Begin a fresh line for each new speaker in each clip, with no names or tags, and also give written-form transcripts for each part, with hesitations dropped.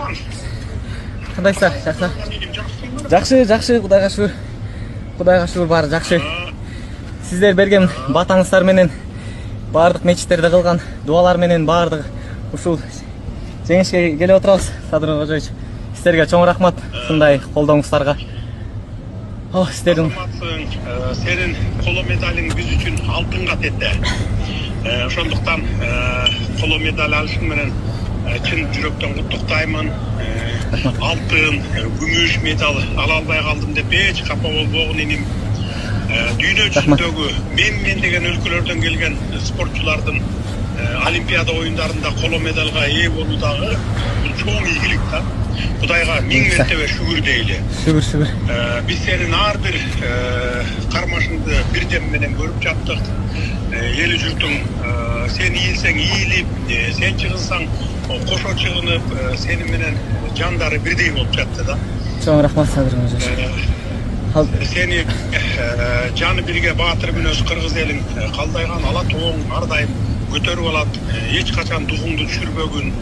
аман.
Кандайсыздар? Жакшы. Жакшы, Кудайга шүгүр. Кудайга шүгүр, баары жакшы. Сиздер берген батаңыздар менен баардык мечиттерде кылган дуалар менен баардык ушул жеңишке келип отурабыз. Садыр Кожоевич, сиздерге чоң рахмат ушундай колдооңуздарга. Сиздердин
сенин коло медалиң биз үчүн алтынга тетти. Ошондуктан коло медаль алышың менен чын жүрөктөн куттуктаймын. Алтын, күмүш медаль ала албай калдым деп эч капа болбогун иним. Дүйнө жүзүндөгү мен деген өлкөлөрдөн келген спортчулардын Олимпиада оюндарында коло медалга ээ болуу дагы бул чоң ийгилик да. Кудайга миң мертебе шүгүр дейли.
Шүгүр.
Биз сенин ар бир кармашыңды бирдем менен көрүп жаттык. Эл журтуң сен ийилсең ийилип, сен чыгынсаң кошо чыгынып, сени менен жандары бирдей болуп жатты да.
Чоң рахмат Садыр Кожоевич.
Seni canı birge batır günöz Kırgız elin kaldaygan ala toğun ardayım götörüp alat hiç kaçan tuğundu düşürbögün.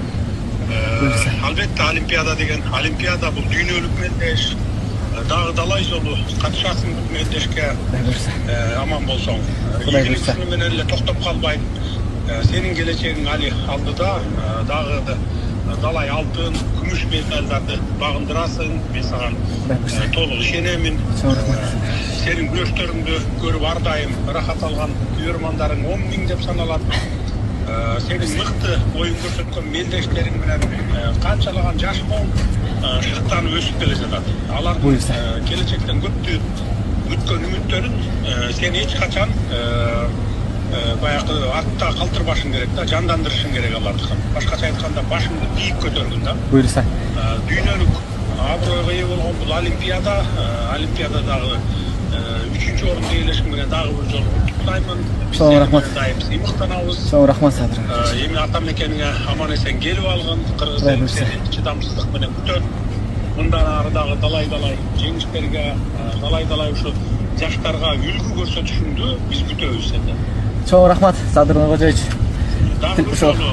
Albatta Olimpiyada degen Olimpiyada bu dünyölük mendeş dağı dalay zolu katışasın bu mendeşke aman bolsoň. İyilik menen ele toktop kalbayın. Senin geleceğin Ali aldı da dağı dalay altın, gümüş medallardı bağındırasın. Ben sana толук ишенемин. Senin güreşlörüңdü görüp ardayım rahat algan kuyurmandarың 10.000 деп саналат. Senin mıktı oyun көрсөткөн мелдештериң менен канчалаган жаш болуп шыктанып өсүп келе жатат. Алар келечектен көптү күткөн үмүттөрүн сен эч качан баягы артта калтырбашың керек да, жандандырышың керек алардыкын. Башкача айтканда башыңды бийик көтөргүн да.
Буйрса.
Дүйнөлүк абройго ээ болгон бул Олимпиададагы 3-чү орунду ээлешим менен дагы бир жолу куттуктаймын.
Чоң рахмат.
Сыймыктанабыз.
Чоң рахмат Садыр.
Эми ата мекениңе аман эсен келип алгын. Кыргыз сени чыдамсыздык менен күтөт. Мындан ары дагы далай жеңиштерге, далай ушу жаштарга үлгү көрсөтүшүңдү биз күтөбүз сенден.
Чоң рахмат Садыр Кожоевич.
Дагы бир жолу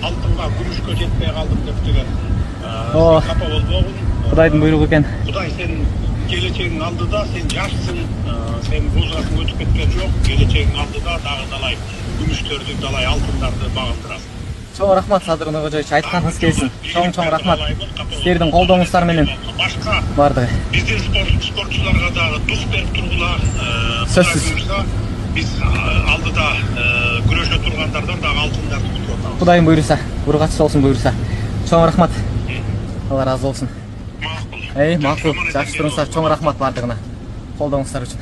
алтынга күмүшкө жетпей калдым деп деген капа болбогун.
Кудайдын буйругу экен.
Кудай сенин келечегиң алдыда, сен жашсың, сен боз жасың өтүп кеткен жок. Келечегиң алдыда дагы далай күмүштөрдү, далай алтындарды багындырасың.
Чоң рахмат Садыр Кожоевич, айтканыңыз келсин. Чоң рахмат. Сиздердин колдооңуздар менен
башка
бардыгы.
Биздин спортчуларга дагы дух берип тургула.
Сөзсүз.
Биз алдыда күрөшө тургандардан дагы алтындарды күтүп атабыз.
Кудайым буйруса, ургачы болсун буйруса. Чоң рахмат. Алла разы болсун. Макул. Жакшы туруңуздар. Чоң рахмат бардыгына. Колдооңуздар үчүн.